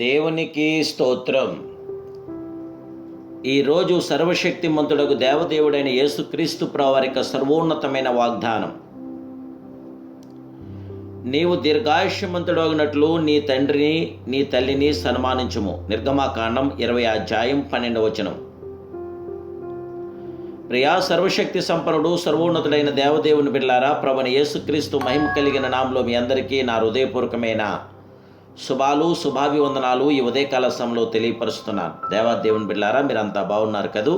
దేవునికి స్తోత్రం. ఈరోజు సర్వశక్తిమంతుడకు దేవదేవుడైన యేసుక్రీస్తు ప్రభువారి యొక్క సర్వోన్నతమైన వాగ్దానం. నీవు దీర్ఘాయుష్యమంతుడగినట్లు నీ తండ్రిని నీ తల్లిని సన్మానించుము. నిర్గమాకాండం 20:12. ప్రియా సర్వశక్తి సంపన్నుడు సర్వోన్నతుడైన దేవదేవుని బిడ్డలారా, ప్రభువైన యేసుక్రీస్తు మహిమ కలిగిన నామములో మీ అందరికీ నా హృదయపూర్వకమైన శుభాభివందనాలు ఈ ఉదయకాల సమయంలో తెలియపరుస్తున్నాను. దేవాదేవుని బిడ్డలారా, మీరంతా బాగున్నారు కదూ?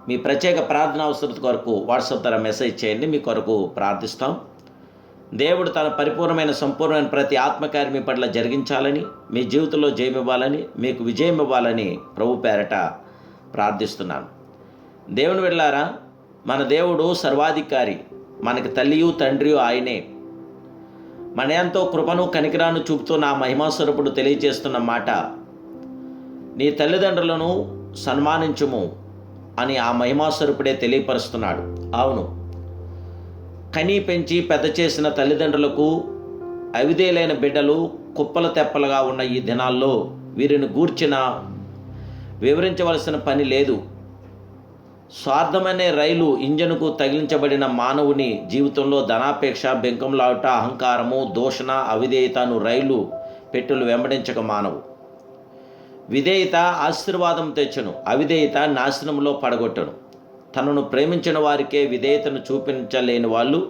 మీ ప్రత్యేక ప్రార్థన అవసరత కొరకు వాట్సాప్ ద్వారా మెసేజ్ చేయండి, మీ కొరకు ప్రార్థిస్తాం. దేవుడు తన పరిపూర్ణమైన సంపూర్ణమైన ప్రతి ఆత్మకార్యం మీ పట్ల జరిగించాలని, మీ జీవితంలో జయమివ్వాలని, మీకు విజయం ఇవ్వాలని ప్రభు పేరట ప్రార్థిస్తున్నాను. దేవుని బిడ్డలారా, మన దేవుడు సర్వాధికారి, మనకి తల్లియు తండ్రియు ఆయనే. మన ఎంతో కృపను కనికరాను చూపుతూ నా మహిమాస్వరూపుడు తెలియజేస్తున్న మాట, నీ తల్లిదండ్రులను సన్మానించుము అని ఆ మహిమాస్వరూపుడే తెలియపరుస్తున్నాడు. అవును, కని పెంచి పెద్ద చేసిన తల్లిదండ్రులకు అవిధేయులైన బిడ్డలు కుప్పల తెప్పలుగా ఉన్న ఈ దినాల్లో వీరిని గూర్చిన వివరించవలసిన పని లేదు. స్వార్థమనే రైలు ఇంజనుకు తగిలించబడిన మానవుని జీవితంలో ధనాపేక్ష, బెంకంలాట, అహంకారము, దూషణ, అవిధేయతను రైలు పెట్టులు వెంబడించక మానవు. విధేయత ఆశీర్వాదం తెచ్చును, అవిధేయత నాశనంలో పడగొట్టును. తనను ప్రేమించిన వారికే విధేయతను చూపించలేని వాళ్ళు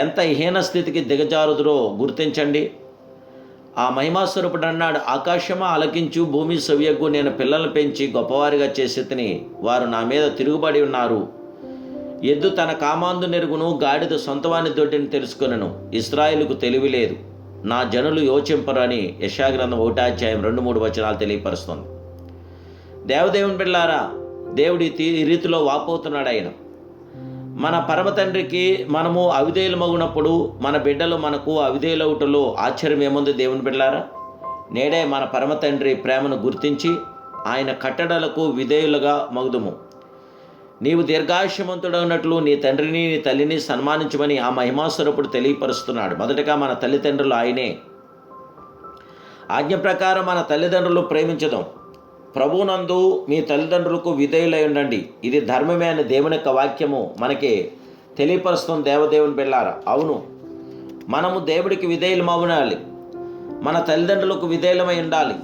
ఎంత హీన స్థితికి దిగజారుదురో గుర్తించండి. ఆ మహిమాస్వరూపుడు అన్నాడు, ఆకాశమా ఆలకించు, భూమి సవ్యకు, నేను పిల్లలను పెంచి గొప్పవారిగా చేసి తిని వారు నా మీద తిరుగుబడి ఉన్నారు. ఎద్దు తన కామాందు నెరుగును, గాడిద సొంతవాని దొడ్డిని తెలుసుకొనెను. ఇశ్రాయేలుకు తెలివి లేదు, నా జనులు యోచింపరు అని యెషయాగ్రంథం 1:2-3 తెలియపరుస్తుంది. దేవదేవుని బిడ్డలారా, దేవుడి ఈ రీతిలో వాపోతున్నాడు. ఆయన మన పరమ తండ్రికి మనము అవిధేయులమగునప్పుడు మన బిడ్డలు మనకు అవిధేయులవుటలో ఆశ్చర్యం ఏముంది? దేవుని బిడ్డలారా, నేడే మన పరమ తండ్రి ప్రేమను గుర్తించి ఆయన కట్టడలకు విధేయులుగా మగుదుము. నీవు దీర్ఘాయుష్యమంతుడైనట్లు నీ తండ్రిని నీ తల్లిని సన్మానించమని ఆ మహిమాస్వరూపుడు తెలియపరుస్తున్నాడు. మొదటగా మన తల్లిదండ్రులు ఆయనే. ఆజ్ఞ ప్రకారం మన తల్లిదండ్రులు ప్రేమించదాం. ప్రభువునందు మీ తల్లిదండ్రులకు విధేయులై ఉండండి, ఇది ధర్మమే అని దేవుని యొక్క వాక్యము మనకి తెలియపరుస్తుంది. దేవదేవుని బిడ్డలారా, అవును, మనము దేవుడికి విధేయులమవ్వాలి, మన తల్లిదండ్రులకు విధేయులమై ఉండాలి.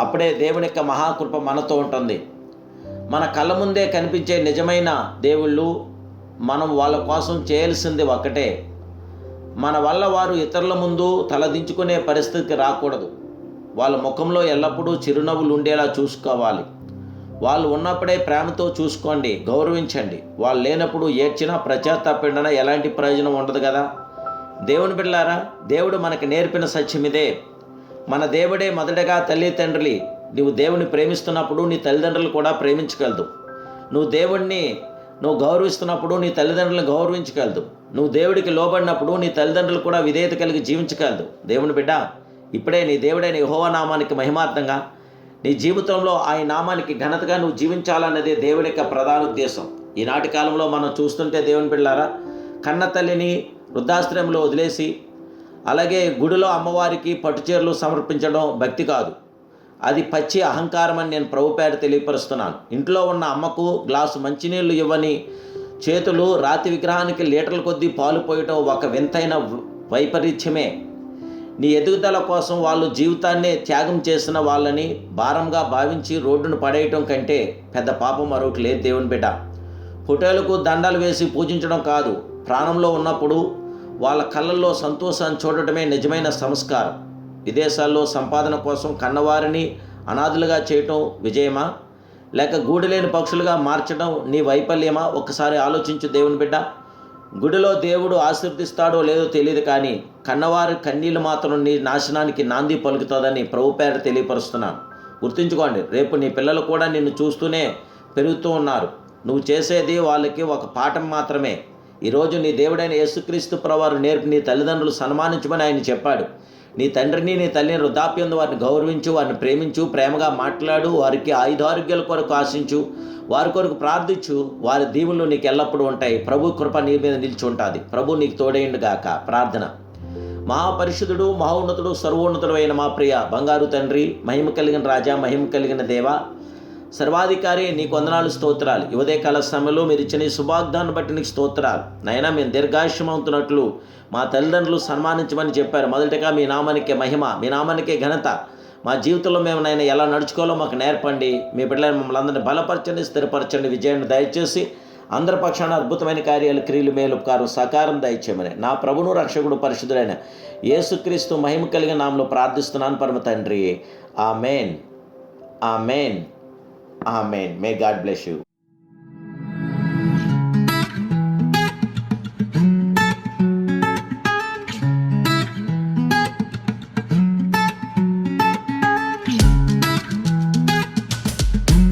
అప్పుడే దేవుని యొక్క మహాకృప మనతో ఉంటుంది. మన కళ్ళ ముందే కనిపించే నిజమైన దేవుళ్ళు, మనం వాళ్ళ కోసం చేయాల్సింది ఒక్కటే, మన వల్ల వారు ఇతరుల ముందు తలదించుకునే పరిస్థితికి రాకూడదు. వాళ్ళ ముఖంలో ఎల్లప్పుడూ చిరునవ్వులు ఉండేలా చూసుకోవాలి. వాళ్ళు ఉన్నప్పుడే ప్రేమతో చూసుకోండి, గౌరవించండి. వాళ్ళు లేనప్పుడు ఏడ్చినా ప్రచాతాపడినా ఎలాంటి ప్రయోజనం ఉండదు కదా. దేవుని బిడ్డలారా, దేవుడు మనకి నేర్పిన సత్యం ఇదే. మన దేవుడే మొదటగా తల్లి తండ్రి. నువ్వు దేవుని ప్రేమిస్తున్నప్పుడు నీ తల్లిదండ్రులు కూడా ప్రేమించగలదు. నువ్వు గౌరవిస్తున్నప్పుడు నీ తల్లిదండ్రులను గౌరవించగలదు. నువ్వు దేవుడికి లోబడినప్పుడు నీ తల్లిదండ్రులు కూడా విధేయత కలిగి జీవించగలదు. దేవుని బిడ్డ, ఇప్పుడే నీ దేవుడైన యెహోవా నామానికి మహిమార్థంగా నీ జీవితంలో ఆయన నామానికి ఘనతగా నువ్వు జీవించాలన్నదే దేవుడి యొక్క ప్రధాన ఉద్దేశం. ఈనాటి కాలంలో మనం చూస్తుంటే దేవుని బిడ్డలారా, కన్న తల్లిని వృద్ధాశ్రయంలో వదిలేసి అలాగే గుడిలో అమ్మవారికి పట్టుచీరలు సమర్పించడం భక్తి కాదు, అది పచ్చి అహంకారం అని నేను ప్రభు పేర తెలియపరుస్తున్నాను. ఇంట్లో ఉన్న అమ్మకు గ్లాసు మంచినీళ్ళు ఇవ్వని చేతులు రాతి విగ్రహానికి లీటర్ల కొద్దీ పాలు పోయటం ఒక వింతైన వైపరీత్యమే. నీ ఎదుగుదల కోసం వాళ్ళు జీవితాన్నే త్యాగం చేసిన వాళ్ళని భారంగా భావించి రోడ్డును పడేయటం కంటే పెద్ద పాపం మరొకటి లేదు. దేవుని బిడ్డ, ఫోటోలకు దండాలు వేసి పూజించడం కాదు, ప్రాణంలో ఉన్నప్పుడు వాళ్ళ కళ్ళల్లో సంతోషాన్ని చూడటమే నిజమైన సంస్కారం. విదేశాల్లో సంపాదన కోసం కన్నవారిని అనాథులుగా చేయటం విజయమా, లేక గూడులేని పక్షులుగా మార్చడం నీ వైఫల్యమా? ఒక్కసారి ఆలోచించు దేవుని బిడ్డ. గుడిలో దేవుడు ఆశీర్దిస్తాడో లేదో తెలియదు, కానీ కన్నవారి కన్నీళ్ళు మాత్రం నీ నాశనానికి నాంది పలుకుతుందని ప్రభు పేర తెలియపరుస్తున్నాను. గుర్తుంచుకోండి, రేపు నీ పిల్లలు కూడా నిన్ను చూస్తూనే పెరుగుతూ ఉన్నారు. నువ్వు చేసేది వాళ్ళకి ఒక పాఠం మాత్రమే. ఈరోజు నీ దేవుడైన యేసుక్రీస్తు ప్రభువారు నేర్పి నీ తల్లిదండ్రులు సన్మానించమని ఆయన చెప్పాడు. నీ తండ్రిని నీ తల్లిని వృద్ధాప్యం వారిని గౌరవించు, వారిని ప్రేమించు, ప్రేమగా మాట్లాడు, వారికి ఆయుధారోగ్యాల కొరకు ఆశించు, వారి కొరకు ప్రార్థించు. వారి దీవులు నీకు ఎల్లప్పుడూ ఉంటాయి. ప్రభు కృప నీ మీద నిలిచి ఉంటుంది. ప్రభు నీకు తోడేయండు గాక. ప్రార్థన. మహాపరిశుద్ధుడు, మహోన్నతుడు, సర్వోన్నతుడు అయిన మా ప్రియ బంగారు తండ్రి, మహిమ కలిగిన రాజా, మహిమ కలిగిన దేవ, సర్వాధికారి, నీకు వందనాలు, స్తోత్రాలు. ఈ ఉదయకాల సమయంలో మీరు ఇచ్చిన ఈ శుభాగ్దాన్ని బట్టి నీకు స్తోత్రాలు. నైనా మేము దీర్ఘాయుష్యమవుతున్నట్లు మా తల్లిదండ్రులు సన్మానించమని చెప్పారు. మొదటిగా మీ నామానికే మహిమ, మీ నామానికే ఘనత. మా జీవితంలో మేము నాయన ఎలా నడుచుకోవాలో మాకు నేర్పండి. మీ బిడ్డలను మమ్మల్ని అందరినీ బలపరచండి, స్థిరపరచండి, విజయాన్ని దయచేసి అందరి పక్షాన అద్భుతమైన కార్యాలు, క్రియలు, మేలు, ఉపకారం, సకారం దయచేయమని నా ప్రభును రక్షకుడు పరిశుద్ధుడైన యేసుక్రీస్తు మహిమ కలిగిన నామములో ప్రార్థిస్తున్నాను పరమ తండ్రి. ఆమేన్, ఆమేన్, ఆమేన్. May God bless you.